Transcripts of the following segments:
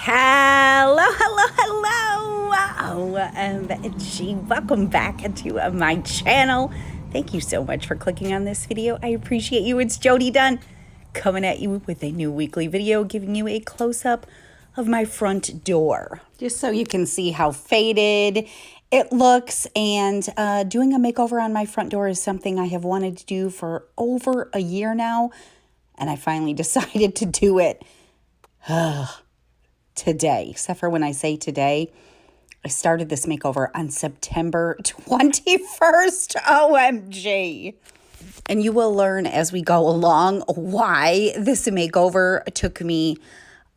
Hello. OMG, welcome back to my channel. Thank you so much for clicking on this video. I appreciate you. It's Jody Dunn coming at you with a new weekly video, giving you a close-up of my front door, just so you can see how faded it looks. And doing a makeover on my front door is something I have wanted to do for over a year now, and I finally decided to do it today. Except for when I say today, I started this makeover on September 21st. OMG. And you will learn as we go along why this makeover took me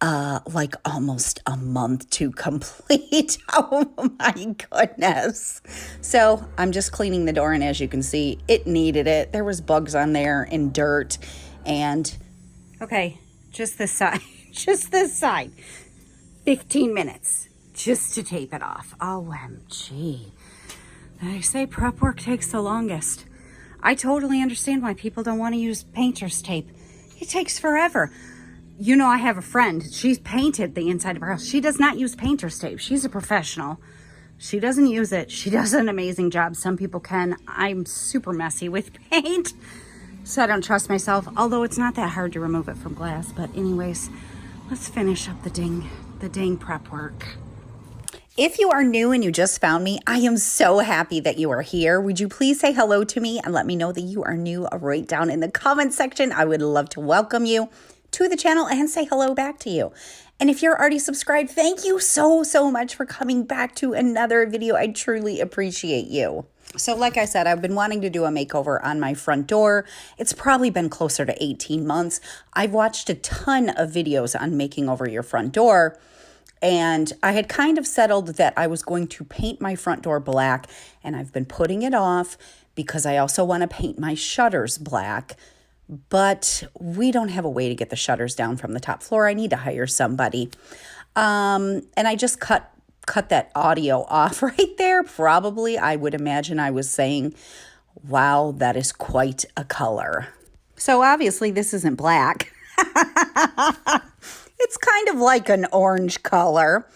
like almost a month to complete. Oh my goodness. So I'm just cleaning the door, and as you can see, it needed it. There was bugs on there and dirt, and okay, just this side, just this side. 15 minutes just to tape it off. OMG. They say prep work takes the longest. I totally understand why people don't want to use painter's tape. It takes forever. You know, I have a friend. She's painted the inside of her house. She does not use painter's tape. She's a professional. She doesn't use it. She does an amazing job. Some people can. I'm super messy with paint, so I don't trust myself, although it's not that hard to remove it from glass. But anyways, let's finish up the dang prep work. If you are new and you just found me, I am so happy that you are here. Would you please say hello to me and let me know that you are new right down in the comment section? I would love to welcome you to the channel and say hello back to you. And if you're already subscribed, thank you so much for coming back to another video. I truly appreciate you. So like I said, I've been wanting to do a makeover on my front door. It's probably been closer to 18 months. I've watched a ton of videos on making over your front door, and I had kind of settled that I was going to paint my front door black, and I've been putting it off because I also want to paint my shutters black, but we don't have a way to get the shutters down from the top floor. I need to hire somebody. And I just cut that audio off right there. Probably, I would imagine I was saying, wow, that is quite a color. So obviously this isn't black. It's kind of like an orange color.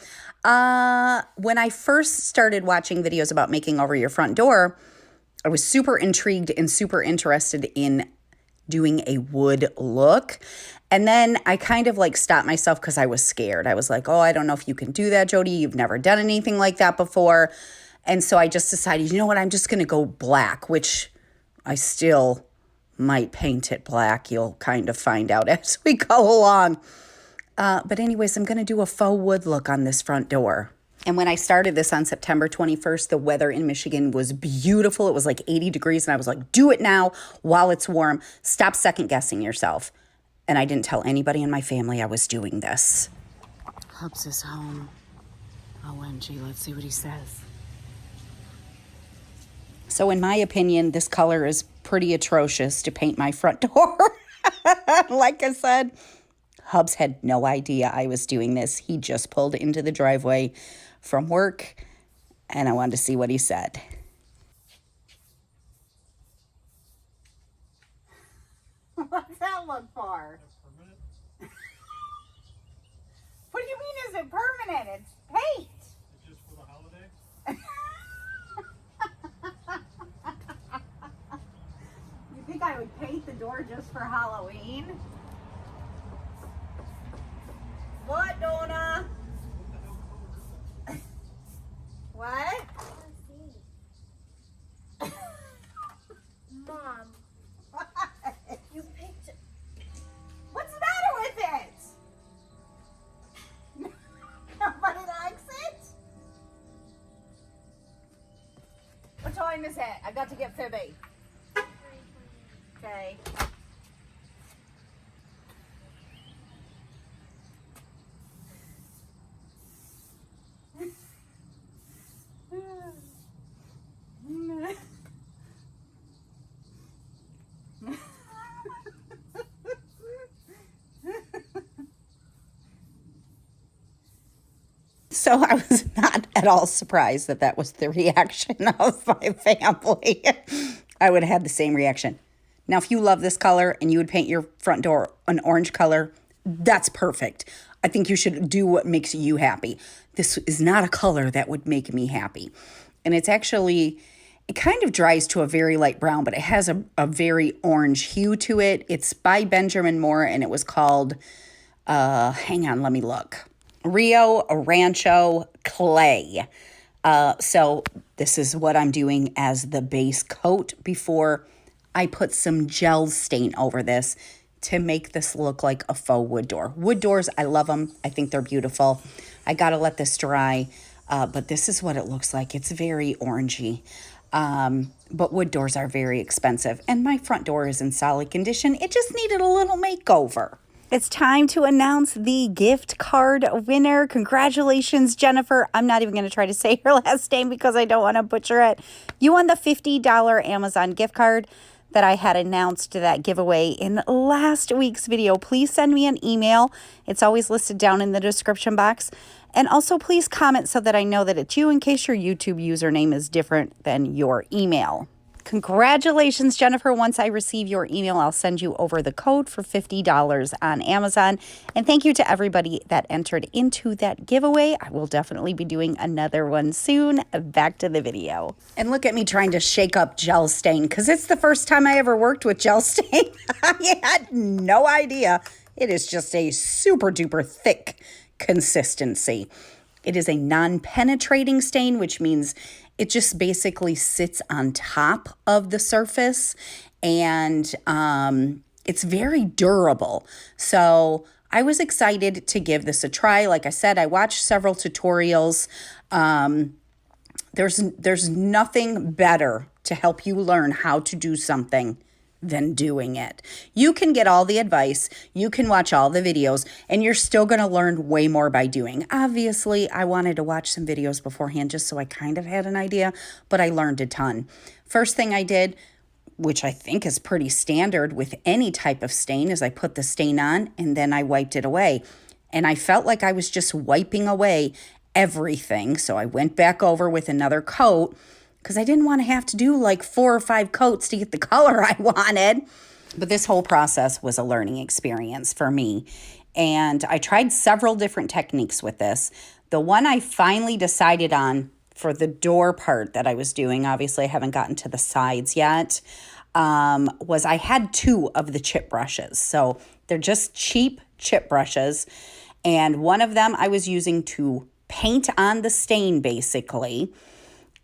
When I first started watching videos about making over your front door, I was super intrigued and super interested in doing a wood look. And then I kind of like stopped myself because I was scared. I was like, oh, I don't know if you can do that, Jody. You've never done anything like that before. And so I just decided, you know what, I'm just going to go black, which I still might paint it black. You'll kind of find out as we go along. But anyways, I'm going to do a faux wood look on this front door. And when I started this on September 21st, the weather in Michigan was beautiful. It was like 80 degrees. And I was like, do it now while it's warm. Stop second guessing yourself. And I didn't tell anybody in my family I was doing this. Hubs is home. OMG, let's see what he says. So in my opinion, this color is pretty atrocious to paint my front door. Like I said, Hubs had no idea I was doing this. He just pulled into the driveway from work, and I wanted to see what he said. What's that look for? What do you mean, is it permanent? It's paint. It's just for the holiday? You think I would paint the door just for Halloween? What, Donna? What? Mom, you picked. What's the matter with it? Nobody likes it? What time is it? I've got to get Phoebe. Okay. So I was not at all surprised that that was the reaction of my family. I would have had the same reaction. Now, if you love this color and you would paint your front door an orange color, that's perfect. I think you should do what makes you happy. This is not a color that would make me happy. And it's actually, it kind of dries to a very light brown, but it has a very orange hue to it. It's by Benjamin Moore, and it was called, hang on, let me look. Rio Rancho Clay. So this is what I'm doing as the base coat before I put some gel stain over this to make this look like a faux wood door. Wood doors, I love them. I think they're beautiful. I got to let this dry, but this is what it looks like. It's very orangey, but wood doors are very expensive, and my front door is in solid condition. It just needed a little makeover. It's time to announce the gift card winner. Congratulations, Jennifer. I'm not even going to try to say your last name because I don't want to butcher it. You won the $50 Amazon gift card that I had announced that giveaway in last week's video. Please send me an email. It's always listed down in the description box. And also please comment so that I know that it's you in case your YouTube username is different than your email. Congratulations, Jennifer. Once I receive your email, I'll send you over the code for $50 on Amazon. And thank you to everybody that entered into that giveaway. I will definitely be doing another one soon. Back to the video. And look at me trying to shake up gel stain because it's the first time I ever worked with gel stain. I had no idea. It is just a super duper thick consistency. It is a non-penetrating stain, which means it just basically sits on top of the surface, and it's very durable. So I was excited to give this a try. Like I said, I watched several tutorials. There's nothing better to help you learn how to do something than doing it. You can get all the advice, you can watch all the videos, and you're still going to learn way more by doing. Obviously, I wanted to watch some videos beforehand just so I kind of had an idea, but I learned a ton. First thing I did, which I think is pretty standard with any type of stain, is I put the stain on and then I wiped it away. And I felt like I was just wiping away everything. So I went back over with another coat, because I didn't want to have to do like 4 or 5 coats to get the color I wanted. But this whole process was a learning experience for me. And I tried several different techniques with this. The one I finally decided on for the door part that I was doing, obviously I haven't gotten to the sides yet, was I had 2 of the chip brushes. So they're just cheap chip brushes. And one of them I was using to paint on the stain basically.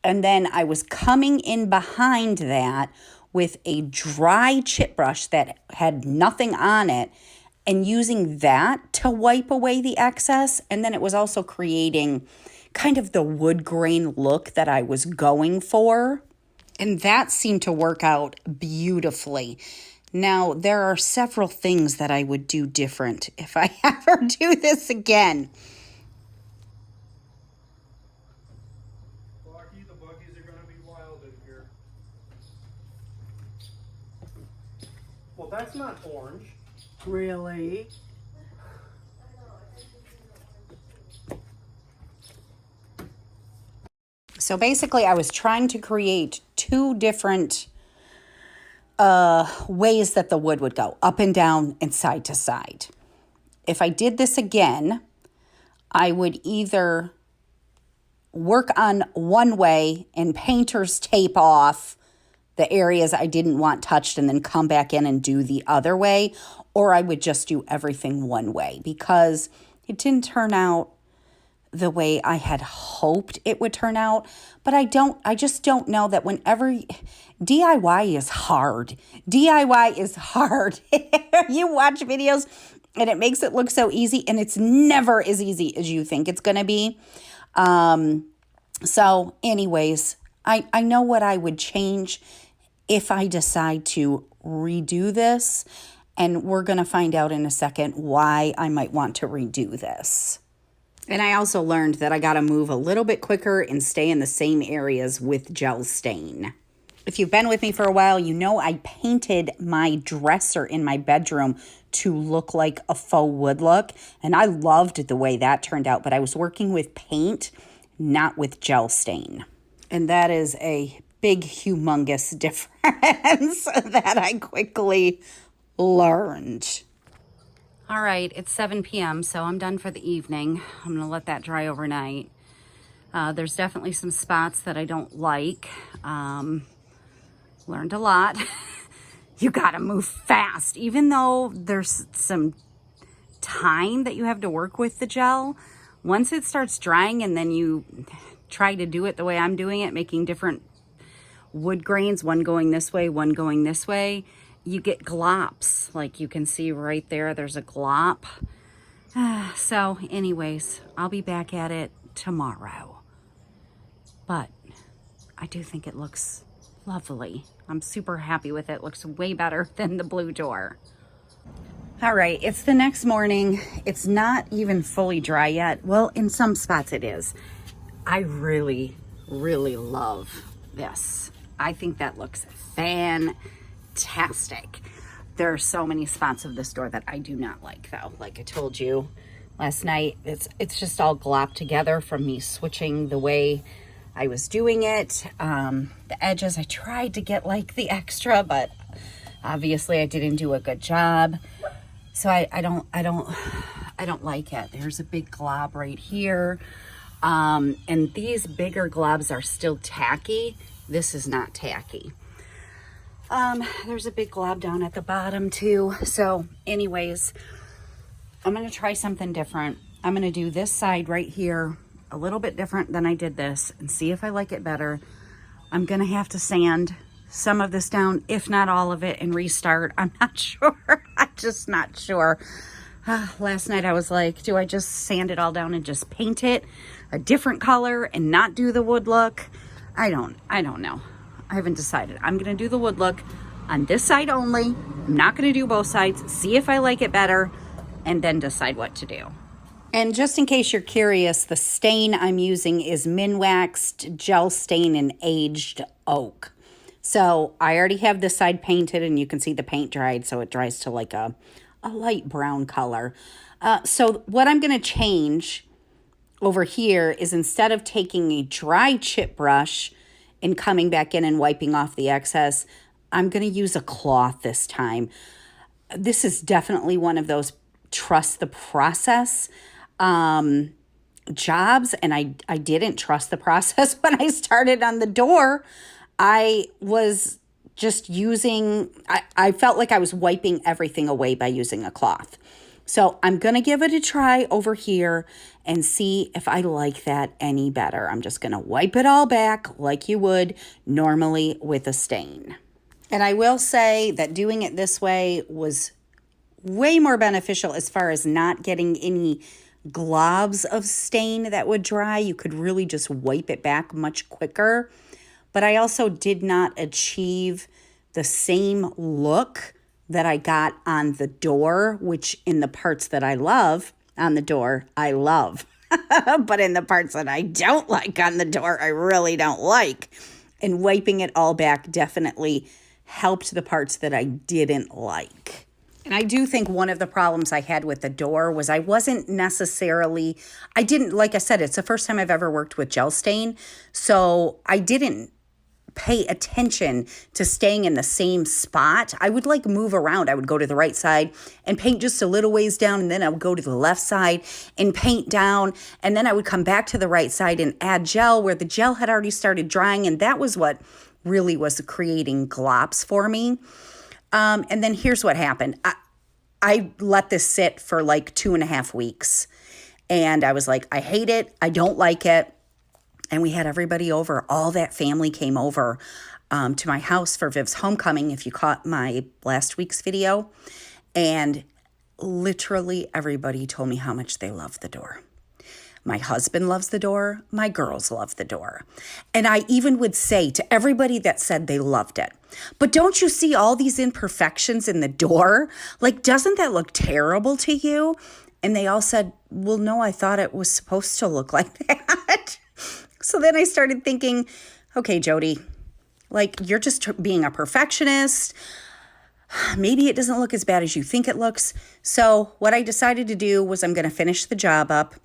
And then I was coming in behind that with a dry chip brush that had nothing on it and using that to wipe away the excess. And then it was also creating kind of the wood grain look that I was going for. And that seemed to work out beautifully. Now, there are several things that I would do different if I ever do this again. Well, that's not orange. Really? So basically, I was trying to create 2 different ways that the wood would go, up and down and side to side. If I did this again, I would either work on one way and painter's tape off the areas I didn't want touched and then come back in and do the other way, or I would just do everything one way because it didn't turn out the way I had hoped it would turn out. But I just don't know that whenever DIY is hard. DIY is hard. You watch videos and it makes it look so easy, and it's never as easy as you think it's going to be. So anyways, I know what I would change if I decide to redo this, and we're going to find out in a second why I might want to redo this. And I also learned that I got to move a little bit quicker and stay in the same areas with gel stain. If you've been with me for a while, you know I painted my dresser in my bedroom to look like a faux wood look, and I loved the way that turned out, but I was working with paint, not with gel stain. And that is a big, humongous difference that I quickly learned. All right, it's 7 p.m., so I'm done for the evening. I'm gonna let that dry overnight. There's definitely some spots that I don't like. Learned a lot. You gotta move fast. Even though there's some time that you have to work with the gel, once it starts drying and then you try to do it the way I'm doing it, making different wood grains, one going this way, one going this way, you get glops. Like you can see right there, there's a glop. So anyways, I'll be back at it tomorrow. But I do think it looks lovely. I'm super happy with it. It looks way better than the blue door. All right, it's the next morning. It's not even fully dry yet. Well, in some spots it is. I really, really love this. I think that looks fantastic. There are so many spots of this door that I do not like though. Like I told you last night, it's just all glopped together from me switching the way I was doing it. The edges, I tried to get like the extra, but obviously I didn't do a good job. So I don't like it. There's a big glob right here. And these bigger globs are still tacky. This is not tacky. There's a big glob down at the bottom too. So anyways, I'm going to try something different. I'm going to do this side right here a little bit different than I did this and see if I like it better. I'm going to have to sand some of this down, if not all of it, and restart. I'm not sure. I'm just not sure. Last night I was like, do I just sand it all down and just paint it a different color and not do the wood look? I don't know. I haven't decided. I'm going to do the wood look on this side only. I'm not going to do both sides. See if I like it better and then decide what to do. And just in case you're curious, the stain I'm using is min-waxed gel stain in aged oak. So I already have this side painted and you can see the paint dried, so it dries to like a light brown color. So what I'm going to change over here is instead of taking a dry chip brush and coming back in and wiping off the excess, I'm going to use a cloth this time. This is definitely one of those trust the process jobs, and I didn't trust the process when I started on the door. I was just using, I felt like I was wiping everything away by using a cloth. So I'm going to give it a try over here and see if I like that any better. I'm just going to wipe it all back like you would normally with a stain. And I will say that doing it this way was way more beneficial as far as not getting any globs of stain that would dry. You could really just wipe it back much quicker. But I also did not achieve the same look that I got on the door, which in the parts that I love on the door, I love. But in the parts that I don't like on the door, I really don't like. And wiping it all back definitely helped the parts that I didn't like. And I do think one of the problems I had with the door was I wasn't necessarily, like I said, it's the first time I've ever worked with gel stain. So I didn't pay attention to staying in the same spot. I would like move around. I would go to the right side and paint just a little ways down, and then I would go to the left side and paint down, and then I would come back to the right side and add gel where the gel had already started drying, and that was what really was creating glops for me. And then here's what happened. I let this sit for like 2.5 weeks, and I was like, I hate it. I don't like it. And we had everybody over. All that family came over to my house for Viv's homecoming, if you caught my last week's video. And literally everybody told me how much they love the door. My husband loves the door. My girls love the door. And I even would say to everybody that said they loved it, but don't you see all these imperfections in the door? Like, doesn't that look terrible to you? And they all said, well, no, I thought it was supposed to look like that. So then I started thinking, okay, Jody, like, you're just being a perfectionist. Maybe it doesn't look as bad as you think it looks. So what I decided to do was I'm going to finish the job up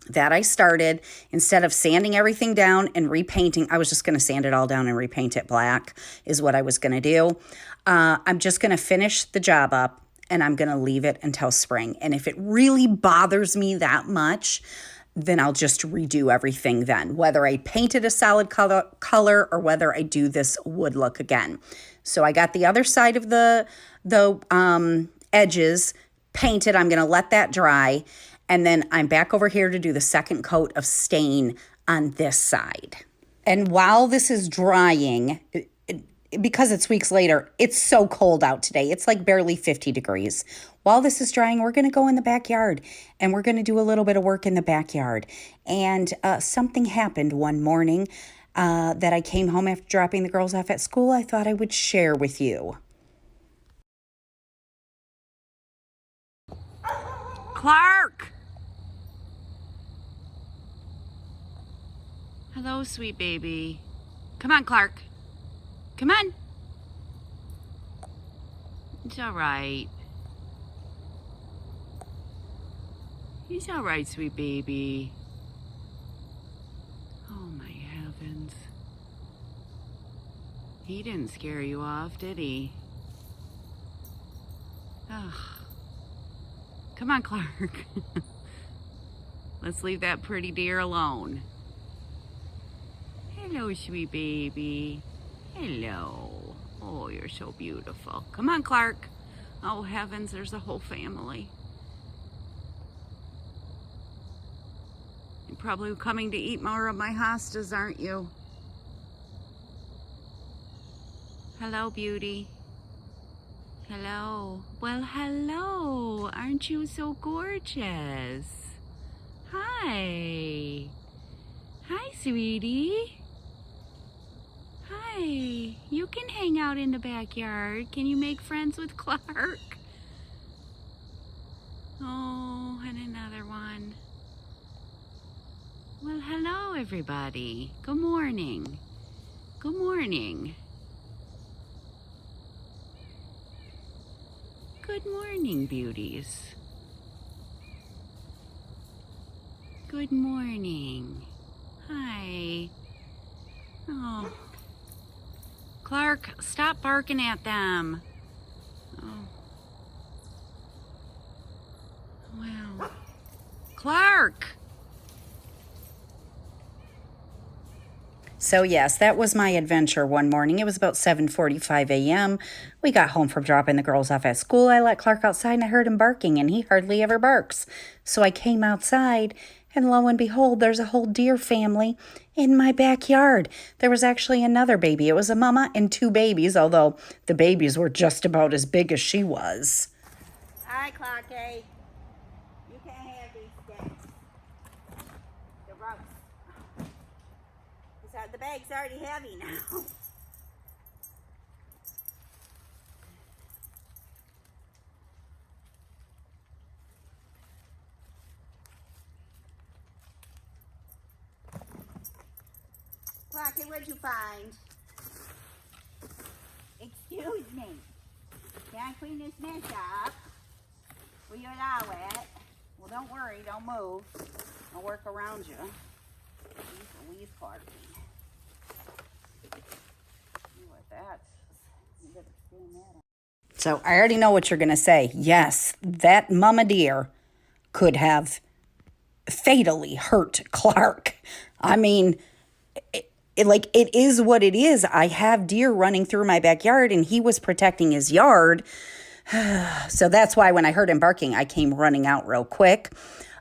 that I started. Instead of sanding everything down and repainting, I was just going to sand it all down and repaint it black is what I was going to do. I'm just going to finish the job up. and I'm going to leave it until spring. And if it really bothers me that much, then I'll just redo everything then, whether I painted a solid color or whether I do this wood look again. So I got the other side of the edges painted. I'm going to let that dry. And then I'm back over here to do the second coat of stain on this side. And while this is drying, because it's weeks later, it's so cold out today. It's like barely 50 degrees. While this is drying, we're going to go in the backyard and we're going to do a little bit of work in the backyard. And something happened one morning that I came home after dropping the girls off at school. I thought I would share with you. Clark! Hello, sweet baby. Come on, Clark. Come on. It's all right. He's all right, sweet baby. Oh, my heavens. He didn't scare you off, did he? Ugh. Come on, Clark. Let's leave that pretty deer alone. Hello, sweet baby. Hello. Oh, you're so beautiful. Come on, Clark. Oh, heavens, there's a whole family. You're probably coming to eat more of my hostas, aren't you? Hello, beauty. Hello. Well, hello. Aren't you so gorgeous? Hi. Hi, sweetie. Hi. You can hang out in the backyard. Can you make friends with Clark? Oh, and another one. Well, hello, everybody. Good morning. Good morning. Good morning, beauties. Good morning. Hi. Oh. Clark, stop barking at them. Oh. Wow. Clark! So yes, that was my adventure one morning. It was about 7:45 a.m. We got home from dropping the girls off at school. I let Clark outside and I heard him barking, and he hardly ever barks. So I came outside, and lo and behold, there's a whole deer family in my backyard. There was actually another baby. It was a mama and two babies, although the babies were just about as big as she was. Hi, Clarky. You can't have these sticks. They're gross. The bag's already heavy now. Clarky, what'd you find? Excuse me. Can I clean this mess up? Will you allow it? Well, don't worry, don't move. I'll work around you. Louise Clarky. So I already know what you're going to say. Yes, that mama deer could have fatally hurt Clark. I mean, it is what it is. I have deer running through my backyard and he was protecting his yard. So that's why when I heard him barking, I came running out real quick.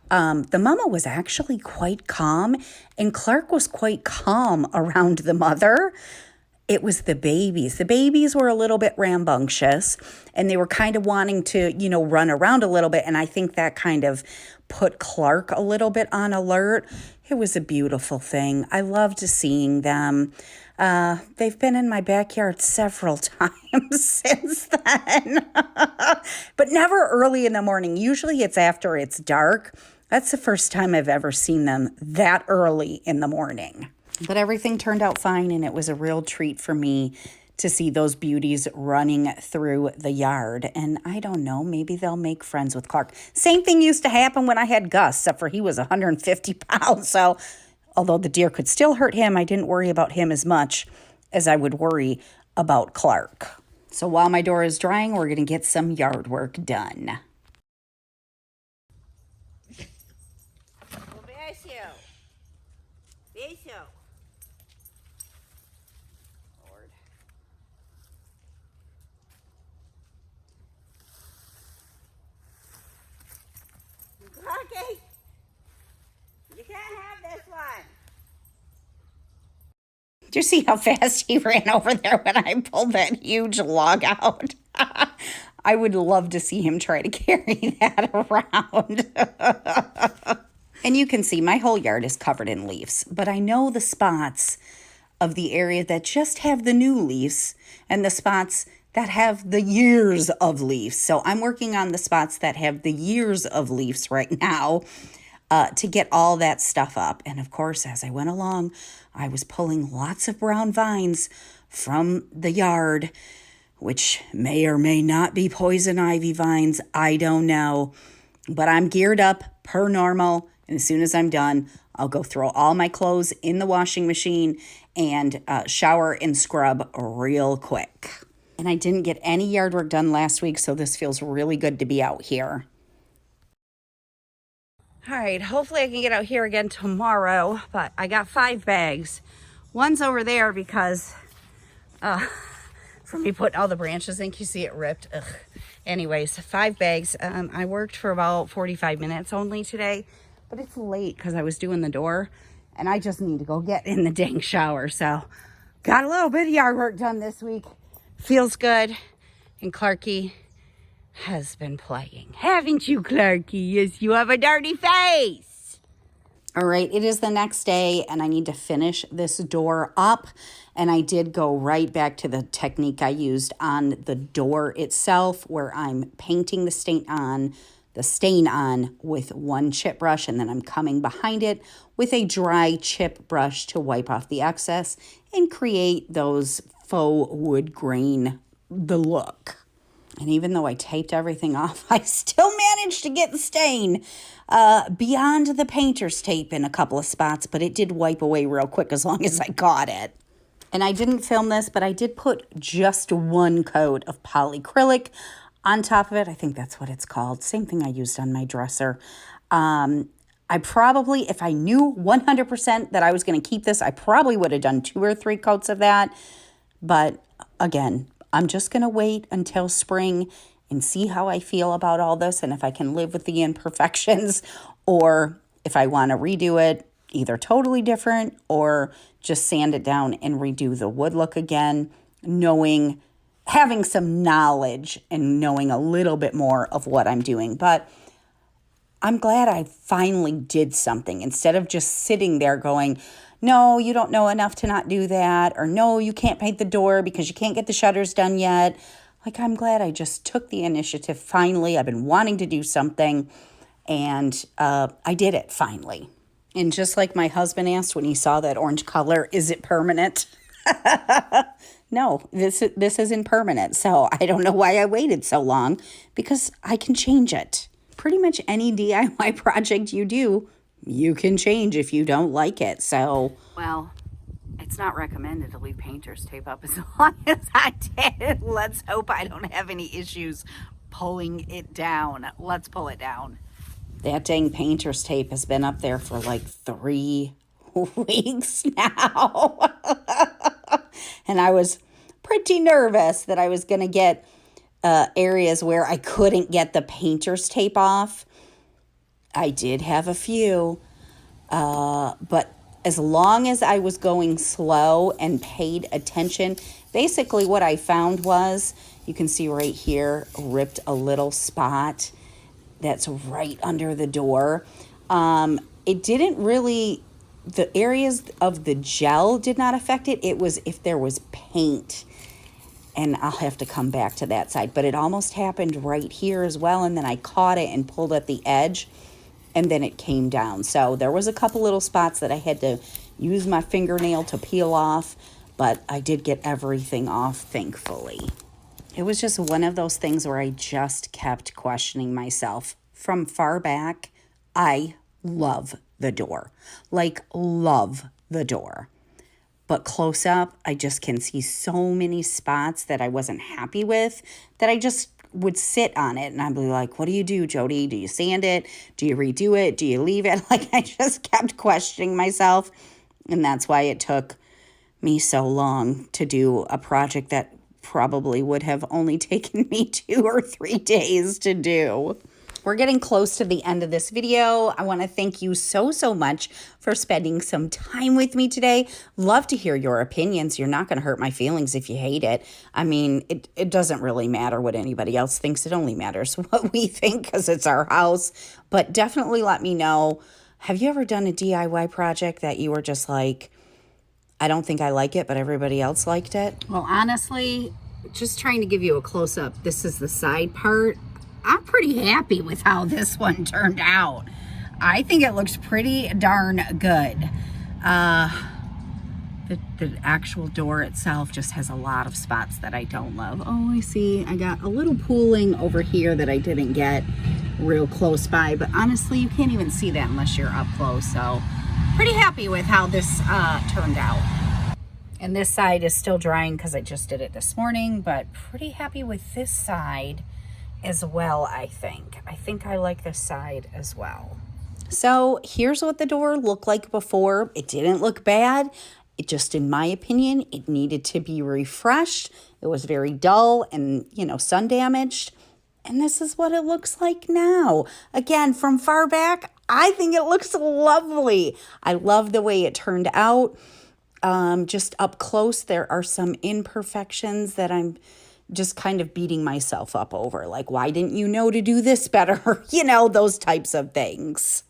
The mama was actually quite calm and Clark was quite calm around the mother. It was the babies. The babies were a little bit rambunctious and they were kind of wanting to, run around a little bit. And I think that kind of put Clark a little bit on alert. It was a beautiful thing. I loved seeing them. They've been in my backyard several times since then, but never early in the morning. Usually it's after it's dark. That's the first time I've ever seen them that early in the morning. But everything turned out fine, and it was a real treat for me to see those beauties running through the yard. And I don't know, maybe they'll make friends with Clark. Same thing used to happen when I had Gus, except for he was 150 pounds. So although the deer could still hurt him, I didn't worry about him as much as I would worry about Clark. So while my door is drying, we're going to get some yard work done. Lord. Rocky, you can't have this one. Did you see how fast he ran over there when I pulled that huge log out? I would love to see him try to carry that around. And you can see my whole yard is covered in leaves, but I know the spots of the area that just have the new leaves and the spots that have the years of leaves. So I'm working on the spots that have the years of leaves right now to get all that stuff up. And of course, as I went along, I was pulling lots of brown vines from the yard, which may or may not be poison ivy vines. I don't know. But I'm geared up per normal. And as soon as I'm done, I'll go throw all my clothes in the washing machine and shower and scrub real quick. And I didn't get any yard work done last week, so this feels really good to be out here. All right, hopefully I can get out here again tomorrow, but I got 5 bags. One's over there because for me putting all the branches in, you see it ripped. Ugh. Anyways, 5 bags. I worked for about 45 minutes only today, but it's late because I was doing the door, and I just need to go get in the dang shower. So got a little bit of yard work done this week. Feels good. And Clarky has been playing. Haven't you, Clarky? Yes, you have a dirty face. All right, it is the next day, and I need to finish this door up. And I did go right back to the technique I used on the door itself, where I'm painting the stain on with one chip brush, and then I'm coming behind it with a dry chip brush to wipe off the excess and create those faux wood grain, the look. And even though I taped everything off, I still managed to get the stain beyond the painter's tape in a couple of spots, but it did wipe away real quick as long as I got it. And I didn't film this, but I did put just one coat of polyacrylic on top of it. I think that's what it's called. Same thing I used on my dresser. I probably, if I knew 100% that I was going to keep this, I probably would have done 2 or 3 coats of that. But again, I'm just going to wait until spring and see how I feel about all this and if I can live with the imperfections, or if I want to redo it, either totally different or just sand it down and redo the wood look again, having some knowledge and knowing a little bit more of what I'm doing. But I'm glad I finally did something instead of just sitting there going, no, you don't know enough to not do that, or no, you can't paint the door because you can't get the shutters done yet. Like, I'm glad I just took the initiative finally. I've been wanting to do something, and I did it finally. And just like my husband asked when he saw that orange color, is it permanent? No, this isn't permanent. So I don't know why I waited so long, because I can change it. Pretty much any DIY project you do, you can change if you don't like it. So, well, it's not recommended to leave painter's tape up as long as I did. Let's hope I don't have any issues pulling it down. Let's pull it down. That dang painter's tape has been up there for like 3 weeks now. And I was pretty nervous that I was going to get areas where I couldn't get the painter's tape off. I did have a few, but as long as I was going slow and paid attention, basically what I found was, you can see right here, ripped a little spot that's right under the door. It didn't really, the areas of the gel did not affect it. It was if there was paint, and I'll have to come back to that side, but it almost happened right here as well. And then I caught it and pulled at the edge, and then it came down. So there was a couple little spots that I had to use my fingernail to peel off, but I did get everything off, thankfully. It was just one of those things where I just kept questioning myself. From far back, I love the door. Like, love the door. but close up, I just can see so many spots that I wasn't happy with that I just would sit on it and I'd be like, what do you do, Jody? Do you sand it? Do you redo it? Do you leave it? Like, I just kept questioning myself. And that's why it took me so long to do a project that probably would have only taken me 2 or 3 days to do. We're getting close to the end of this video. I want to thank you so much for spending some time with me today. Love to hear your opinions. You're not going to hurt my feelings if you hate it. I mean, it doesn't really matter what anybody else thinks. It only matters what we think because it's our house. But definitely let me know. Have you ever done a DIY project that you were just like, I don't think I like it, but everybody else liked it? Well, honestly, just trying to give you a close-up. This is the side part. I'm pretty happy with how this one turned out. I think it looks pretty darn good. The actual door itself just has a lot of spots that I don't love. Oh, I see. I got a little pooling over here that I didn't get real close by, but honestly, you can't even see that unless you're up close. So pretty happy with how this turned out. And this side is still drying because I just did it this morning, but pretty happy with this side as well, I think. I think I like this side as well. So here's what the door looked like before. It didn't look bad. It just, in my opinion, it needed to be refreshed. It was very dull and, sun damaged. And this is what it looks like now. Again, from far back, I think it looks lovely. I love the way it turned out. Just up close, there are some imperfections that I'm just kind of beating myself up over. Like, why didn't you know to do this better? Those types of things.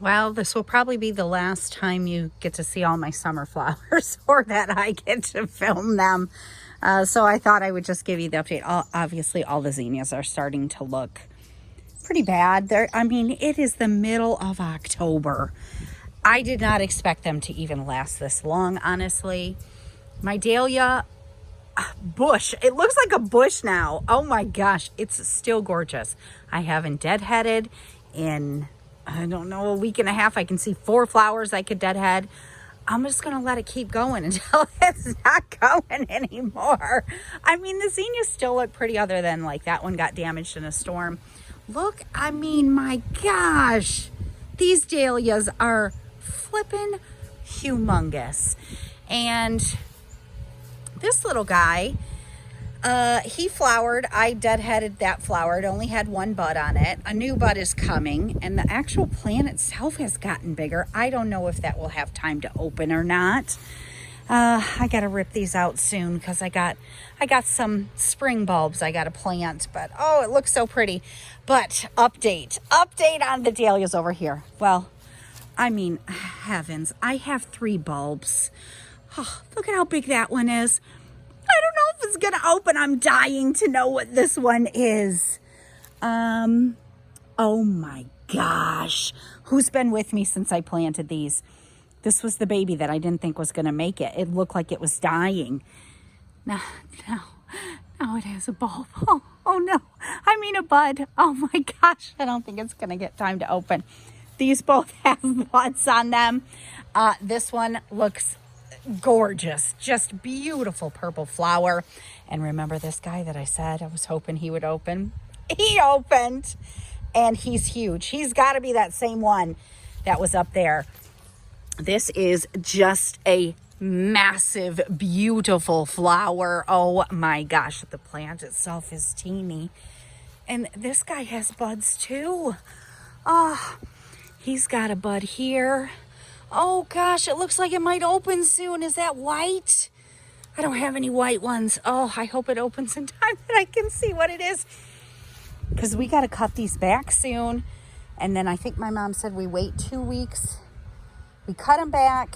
Well, this will probably be the last time you get to see all my summer flowers or that I get to film them. So I thought I would just give you the update. Obviously, all the zinnias are starting to look pretty bad. It is the middle of October. I did not expect them to even last this long, honestly. My dahlia bush, it looks like a bush now. Oh my gosh, it's still gorgeous. I haven't deadheaded in, I don't know, a week and a half. I can see 4 flowers I could deadhead. I'm just going to let it keep going until it's not going anymore. The zinnias still look pretty, other than like that one got damaged in a storm. Look, my gosh, these dahlias are flipping humongous. And this little guy, he flowered. I deadheaded that flower. It only had 1 bud on it. A new bud is coming, and the actual plant itself has gotten bigger. I don't know if that will have time to open or not. I gotta rip these out soon because I got some spring bulbs I gotta plant. But oh, it looks so pretty. But update on the dahlias over here. Well, heavens, I have 3 bulbs. Oh, look at how big that one is. I don't know if it's going to open. I'm dying to know what this one is. Oh my gosh. Who's been with me since I planted these? This was the baby that I didn't think was going to make it. It looked like it was dying. No, it has a bulb. Oh no. A bud. Oh my gosh. I don't think it's going to get time to open. These both have buds on them. This one looks gorgeous, just beautiful purple flower. And remember this guy that I said I was hoping he would open? He opened, and he's huge. He's got to be that same one that was up there. This is just a massive, beautiful flower. Oh my gosh, the plant itself is teeny. And this guy has buds too. Oh, he's got a bud here. Oh gosh, it looks like it might open soon. Is that white? I don't have any white ones. Oh, I hope it opens in time that I can see what it is. Because we got to cut these back soon. And then I think my mom said we wait 2 weeks. We cut them back.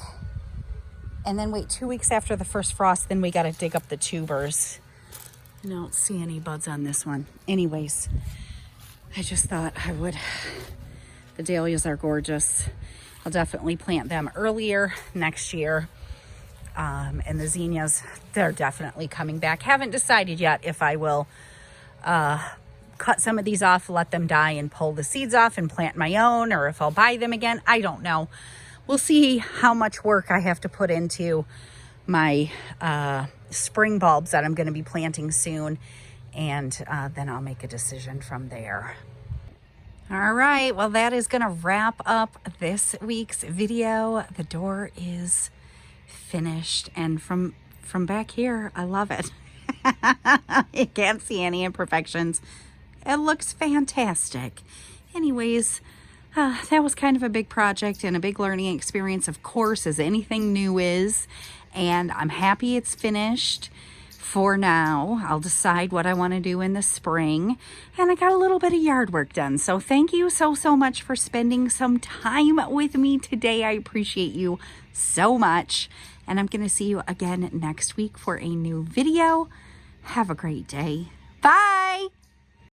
And then wait 2 weeks after the first frost. Then we got to dig up the tubers. I don't see any buds on this one. Anyways, I just thought I would. The dahlias are gorgeous. I'll definitely plant them earlier next year. And the zinnias, they're definitely coming back. Haven't decided yet if I will cut some of these off, let them die, and pull the seeds off and plant my own, or if I'll buy them again. I don't know. we'll see how much work I have to put into my spring bulbs that I'm going to be planting soon. And then I'll make a decision from there. All right, well, that is going to wrap up this week's video. The door is finished, and from back here, I love it. You can't see any imperfections. It looks fantastic. Anyways, that was kind of a big project and a big learning experience, of course, as anything new is. And I'm happy it's finished. For now, I'll decide what I want to do in the spring, and I got a little bit of yard work done. So thank you so much for spending some time with me today. I appreciate you so much, and I'm going to see you again next week for a new video. Have a great day. Bye.